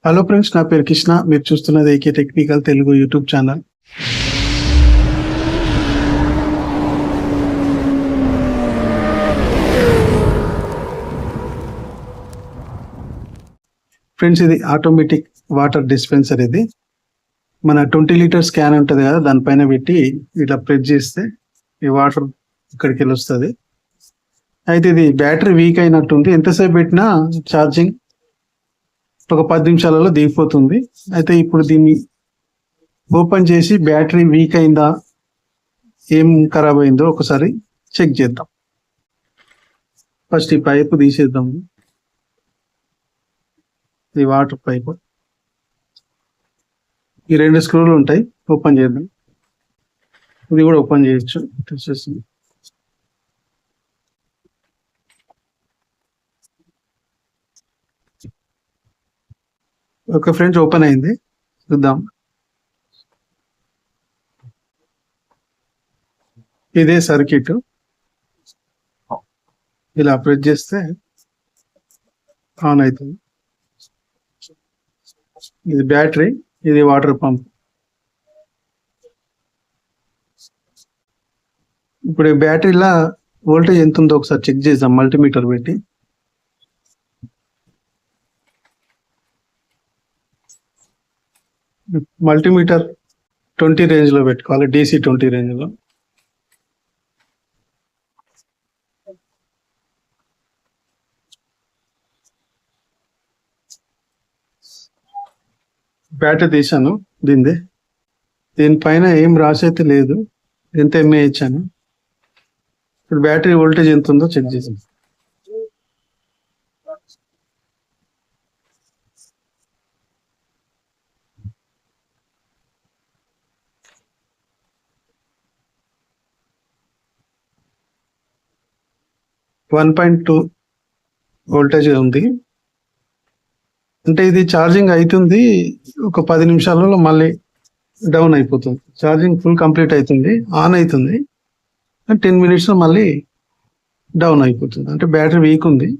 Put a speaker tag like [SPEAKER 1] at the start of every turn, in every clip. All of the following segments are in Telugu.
[SPEAKER 1] హలో ఫ్రెండ్స్, నా పేరు కృష్ణ. మీరు చూస్తున్నది AK technical Telugu YouTube channel. Friends, ఇది ఆటోమేటిక్ వాటర్ డిస్పెన్సర్. ఇది మన 20 లీటర్స్ క్యాన్ ఉంటుంది కదా, దానిపైన పెట్టి ఇట్లా ప్రెస్ చేస్తే ఈ వాటర్ ఇక్కడికి వెళ్ళి వస్తుంది. అయితే ఇది బ్యాటరీ వీక్ అయినట్టుంది. ఎంతసేపు పెట్టినా ఛార్జింగ్ ఒక 10 నిమిషాలలో దిగిపోతుంది. అయితే ఇప్పుడు దీన్ని ఓపెన్ చేసి బ్యాటరీ వీక్ అయిందా, ఏం ఖరాబ్ అయిందో ఒకసారి చెక్ చేద్దాం. ఫస్ట్ ఈ పైపు తీసేద్దాం. ఇది వాటర్ పైపు. ఈ 2 స్క్రూలు ఉంటాయి, ఓపెన్ చేద్దాం. ఇది కూడా ఓపెన్ చేయొచ్చు. తీసేస్తుంది. ఓకే ఫ్రెండ్స్, ఓపెన్ అయింది. చూద్దాం. ఇదే సర్క్యూట్. ఇలా ప్రెస్ చేస్తే ఆన్ అవుతుంది. ఇది బ్యాటరీ, ఇది వాటర్ పంప్. ఇప్పుడు ఈ బ్యాటరీలో వోల్టేజ్ ఎంత ఉందో ఒకసారి చెక్ చేద్దాం మల్టీమీటర్ పెట్టి. మల్టీమీటర్ 20 రేంజ్ లో పెట్టుకోవాలి, DC 20 రేంజ్ లో. బ్యాటరీ తీసాను దీనిపైన ఏం రాసైతే లేదు, ఎంత ఎంఏ ఇచ్చాను. ఇప్పుడు బ్యాటరీ వోల్టేజ్ ఎంత ఉందో చెక్ చేసాను. .2 వోల్టేజ్ ఉంది. అంటే ఇది ఛార్జింగ్ అవుతుంది, ఒక 10 నిమిషాలలో మళ్ళీ డౌన్ అయిపోతుంది. ఛార్జింగ్ ఫుల్ కంప్లీట్ అవుతుంది, ఆన్ అవుతుంది, 10 మినిట్స్లో మళ్ళీ డౌన్ అయిపోతుంది. అంటే బ్యాటరీ వీక్ ఉంది.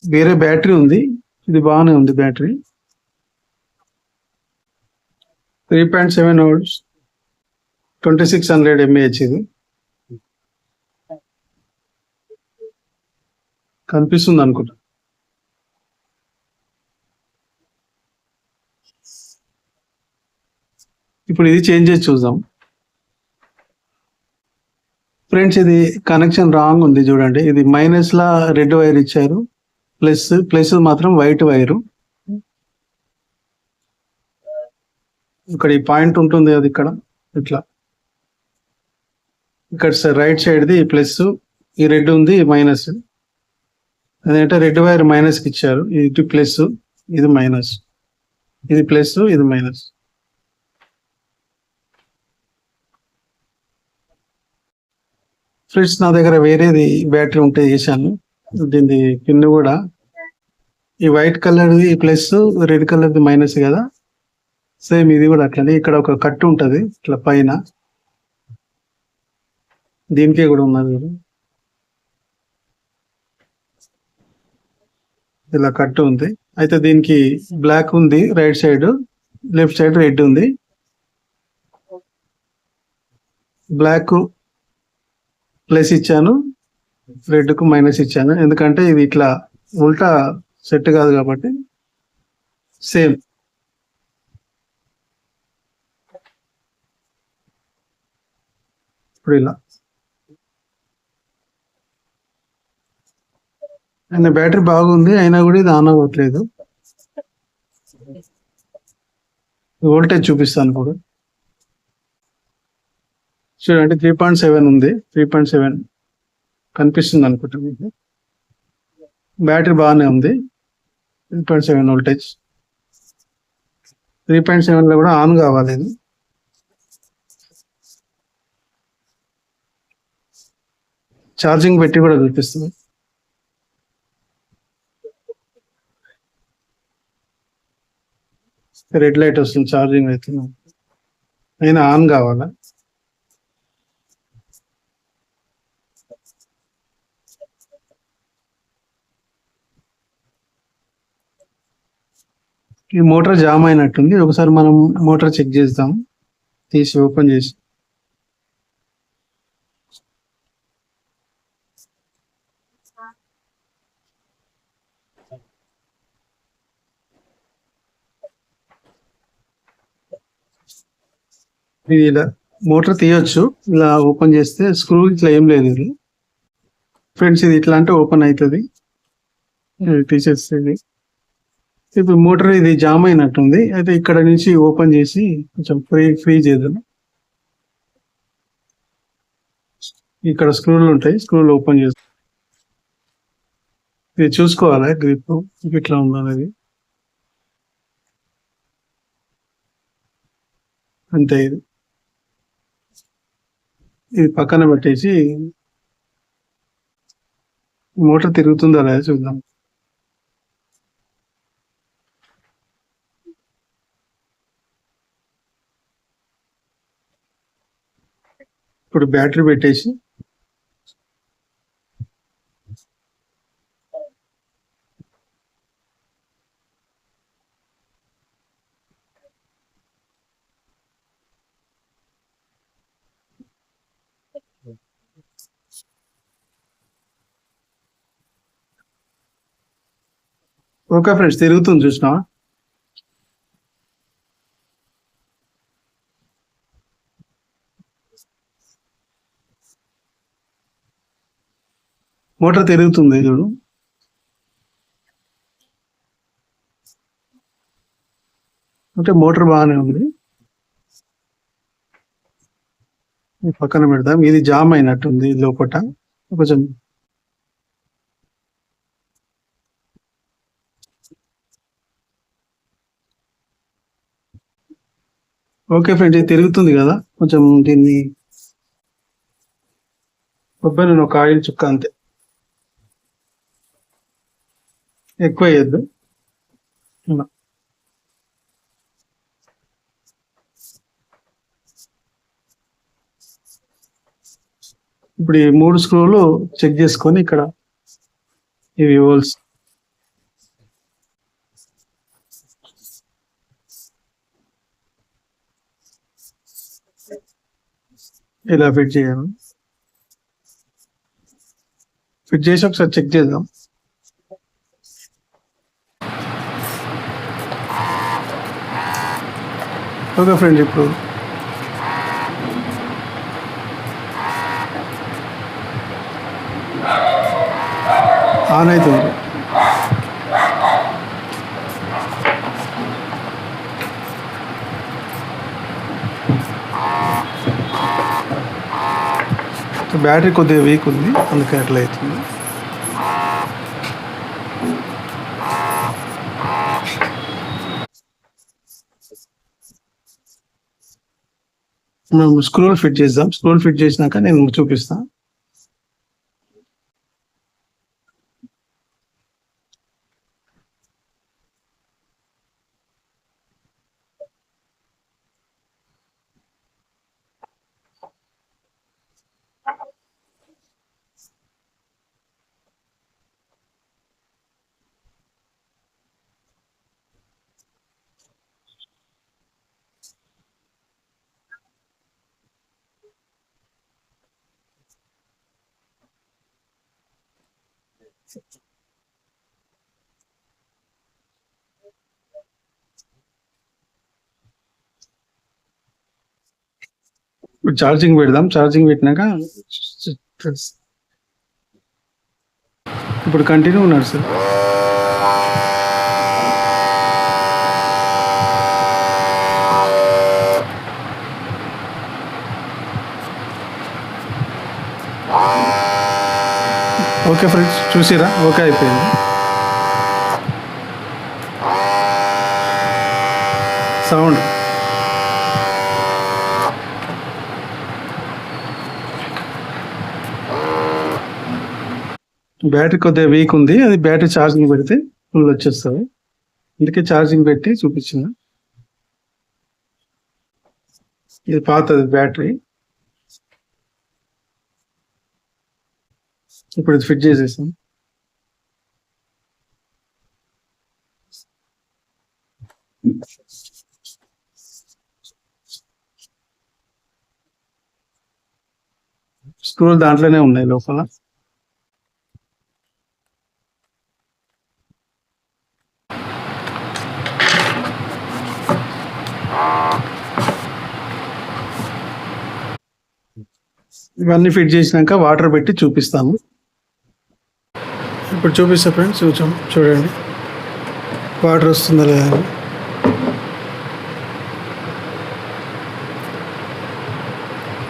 [SPEAKER 1] వేరే బ్యాటరీ ఉంది, ఇది బాగానే ఉంది. Battery 3.7 volts, 2600 mAh. ఇది కనిపిస్తుంది అనుకుంటా. ఇప్పుడు ఇది చేంజ్ చేసి చూద్దాం. ఫ్రెండ్స్, ఇది కనెక్షన్ రాంగ్ ఉంది. చూడండి, ఇది మైనస్ లా రెడ్ వైర్ ఇచ్చారు, ప్లస్ మాత్రం వైట్ వైరు. ఇక్కడ ఈ పాయింట్ ఉంటుంది, అది ఇక్కడ ఇట్లా. ఇక్కడ రైట్ సైడ్ది ప్లస్, ఈ రెడ్ ఉంది మైనస్. అదేంటే రెడ్ వైర్ మైనస్కి ఇచ్చారు. ఇది ప్లస్, ఇది మైనస్. ఇది ప్లస్, ఇది మైనస్. ఫ్రెండ్స్, నా దగ్గర వేరేది బ్యాటరీ ఉంటే వేసాను. దీని పిన్ కూడా ఈ వైట్ కలర్ది ప్లస్, రెడ్ కలర్ది మైనస్ కదా, సేమ్ ఇది కూడా అట్లనే. ఇక్కడ ఒక కట్టు ఉంటుంది ఇట్లా పైన, దీనికే కూడా ఉన్నది. ఇలా కట్టు ఉంది. అయితే దీనికి బ్లాక్ ఉంది right side, left side red ఉంది. బ్లాక్ ప్లస్ ఇచ్చాను, రెడ్ కు మైనస్ ఇచ్చాను, ఎందుకంటే ఇది ఇట్లా ఉల్టా సెట్ కాదు కాబట్టి. సేమ్ ఇప్పుడు ఇలా. అయినా బ్యాటరీ బాగుంది, అయినా కూడా ఇది ఆన్ అవ్వట్లేదు. వోల్టేజ్ చూపిస్తాను కూడా. చూడండి, 3.7 ఉంది. 3.7 కనిపిస్తుంది అనుకుంటా మీకు. బ్యాటరీ బాగానే ఉంది. 3.7 వోల్టేజ్. 3.7 లో కూడా ఆన్ కావాలి. ఇది ఛార్జింగ్ పెట్టి కూడా చూపిస్తుంది. రెడ్ లైట్ వస్తుంది, ఛార్జింగ్ అవుతుంది, అయినా ఆన్ కావాలా. ఈ మోటార్ జామ్ అయినట్టుంది. ఒకసారి మనం మోటార్ చెక్ చేద్దాం, తీసి ఓపెన్ చేసి. ఇది ఇలా మోటార్ తీయొచ్చు. ఇలా ఓపెన్ చేస్తే స్క్రూ ఇట్లా ఏం లేదు ఇది ఫ్రెండ్స్. ఇది ఇట్లా అంటే ఓపెన్ అవుతుంది, తీసేస్తుంది. ఇప్పుడు మోటార్ ఇది జామ్ అయినట్టుంది. అయితే ఇక్కడ నుంచి ఓపెన్ చేసి కొంచెం ఫ్రీ చేద్దాం. ఇక్కడ స్క్రూలు ఉంటాయి, స్క్రూలు ఓపెన్ చేస్తాం. ఇది చూసుకోవాలి గ్రిప్ ఇట్లా ఉందనేది. అంతే. ఇది పక్కన పెట్టేసి మోటార్ తిరుగుతుందా లేదా చూద్దాం. ఇప్పుడు బ్యాటరీ పెట్టేసి ఓకే ఫ్రెండ్స్, తిరుగుతుంది చూసినా. మోటార్ తిరుగుతుంది చూడు. అంటే మోటార్ బాగానే ఉంది. పక్కన పెడదాం. ఇది జామ్ అయినట్టుంది లోపట కొంచెం. ఓకే ఫ్రెండ్స్, ఇది తిరుగుతుంది కదా. కొంచెం దీన్ని కొబ్బరి నూనె, ఒక ఆయిల్ చుక్క అంతే, ఎక్కువ వేయద్దు. ఇప్పుడు ఈ 3 స్క్రూలు చెక్ చేసుకొని ఇక్కడ ఇవి హోల్స్ ఇలా ఫిట్ చేయాలి. ఫిట్ చేసి ఒకసారి చెక్ చేద్దాం. ఓకే ఫ్రెండ్స్, ఇప్పుడు ఆన్ అవుతుంది. బ్యాటరీ కొద్దిగా వీక్ ఉంది, అందుకే అట్లా అవుతుంది. మనం స్క్రూలు ఫిట్ చేద్దాం. స్క్రూలు ఫిట్ చేసినాక నేను చూపిస్తాను. ఇప్పుడు ఛార్జింగ్ పెడదాం. ఛార్జింగ్ పెట్టినాక ఇప్పుడు కంటిన్యూ ఉన్నాడు సార్. ఓకే ఫ్రెండ్స్, చూసిరా? ఓకే అయిపోయింది. సౌండ్ బ్యాటరీ కొద్దిగా వీక్ ఉంది. అది బ్యాటరీ ఛార్జింగ్ పెడితే ఫుల్ వచ్చేస్తుంది. అందుకే ఛార్జింగ్ పెట్టి చూపించిన. ఇది పాతది బ్యాటరీ. ఇప్పుడు ఇది ఫిట్ చేసేసాం. స్క్రూలు దాంట్లోనే ఉన్నాయి లోపల. ఇవన్నీ ఫిట్ చేసినాక వాటర్ పెట్టి చూపిస్తాము. ఇప్పుడు చూపిస్తా ఫ్రెండ్స్, చూడండి వాటర్ వస్తుందా లేదా.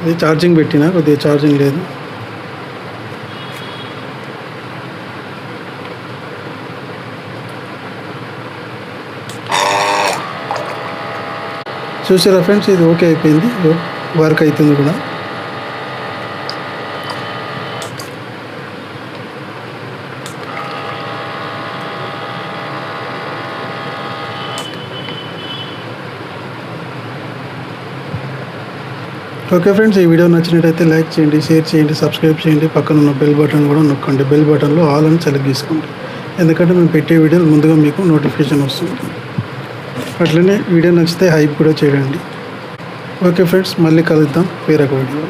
[SPEAKER 1] ఇది ఛార్జింగ్ పెట్టినా, కొద్దిగా ఛార్జింగ్ లేదు. చూసారా ఫ్రెండ్స్, ఇది ఓకే అయిపోయింది, వర్క్ అవుతుంది కూడా. ఓకే ఫ్రెండ్స్, ఈ వీడియో నచ్చినట్టయితే లైక్ చేయండి, షేర్ చేయండి, సబ్స్క్రైబ్ చేయండి. పక్కన ఉన్న బెల్ బటన్ కూడా నొక్కండి. బెల్ బటన్లో ఆల్ అని సెలెక్ట్ చేసుకోండి, ఎందుకంటే మేము పెట్టే వీడియోలు ముందుగా మీకు నోటిఫికేషన్ వస్తుంది. అట్లనే వీడియో నచ్చితే హైప్ కూడా చేయండి. ఓకే ఫ్రెండ్స్, మళ్ళీ కలుద్దాం వేరొక వీడియో.